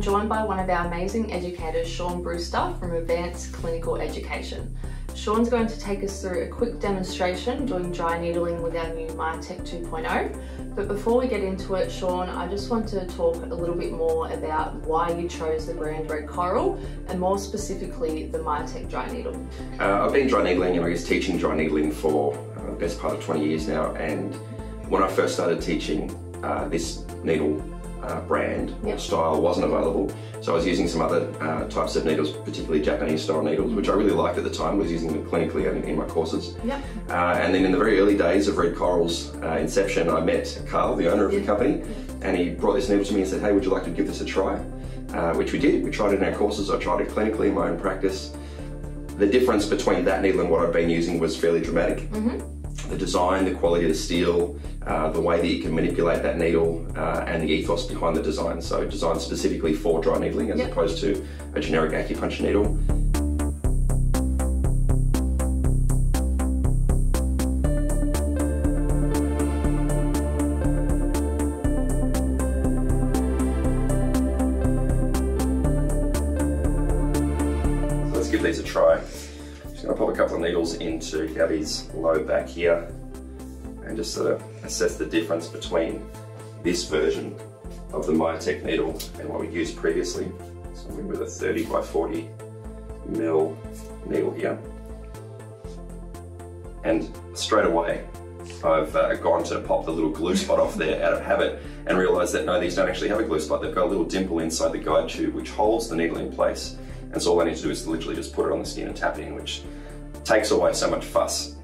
joined by one of our amazing educators, Sean Brewster from Advanced Clinical Education. Sean's going to take us through a quick demonstration doing dry needling with our new Myotech 2.0. But before we get into it, Sean, I just want to talk a little bit more about why you chose the brand Red Coral and more specifically the Myotech dry needle. I've been dry needling and I guess teaching dry needling for the best part of 20 years now, and when I first started teaching, this needle brand or style wasn't available, so I was using some other types of needles, particularly Japanese style needles, which I really liked at the time. Was using them clinically in my courses. And then in the very early days of Red Coral's inception, I met Carl, the owner of the company, and he brought this needle to me and said, hey, would you like to give this a try? Which we did. We tried it in our courses. I tried it clinically in my own practice. The difference between that needle and what I've been using was fairly dramatic. The design, the quality of the steel, the way that you can manipulate that needle, and the ethos behind the design. So designed specifically for dry needling as opposed to a generic acupuncture needle. So let's give these a try. I'm going to pop a couple of needles into Gabby's low back here and just sort of assess the difference between this version of the Myotech needle and what we used previously. So I'm with a 30 by 40 mil needle here. And straight away I've gone to pop the little glue spot off there out of habit and realised that no, these don't actually have a glue spot. They've got a little dimple inside the guide tube which holds the needle in place. And so all I need to do is literally just put it on the skin and tap it in, which takes away so much fuss.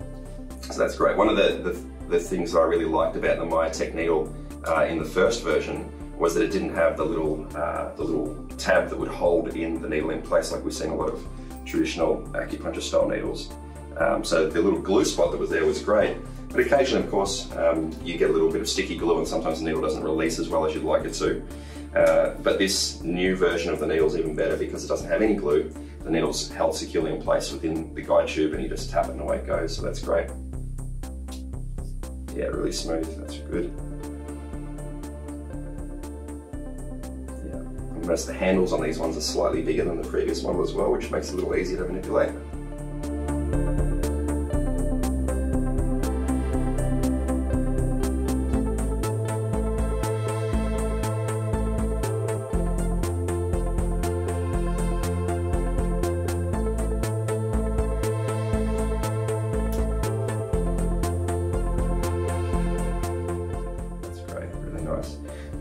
So that's great. One of the things that I really liked about the Myotech needle in the first version was that it didn't have the little tab that would hold in the needle in place like we've seen a lot of traditional acupuncture style needles. So the little glue spot that was there was great. But occasionally, of course, you get a little bit of sticky glue and sometimes the needle doesn't release as well as you'd like it to. But this new version of the needle is even better because it doesn't have any glue. The needle's held securely in place within the guide tube and you just tap it and away it goes, so that's great. Yeah, really smooth, that's good. Yeah, and notice the handles on these ones are slightly bigger than the previous model as well, which makes it a little easier to manipulate.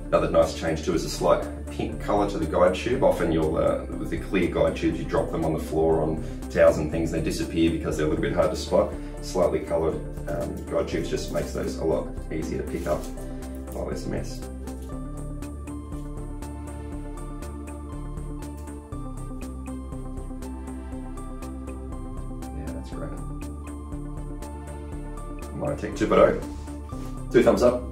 Another nice change too is a slight pink colour to the guide tube. Often you'll, with the clear guide tubes, you drop them on the floor on towels and things, they disappear because they're a little bit hard to spot. Slightly coloured guide tubes just makes those a lot easier to pick up while there's a mess. Yeah, that's great. Myotech 2.0. 2 thumbs up.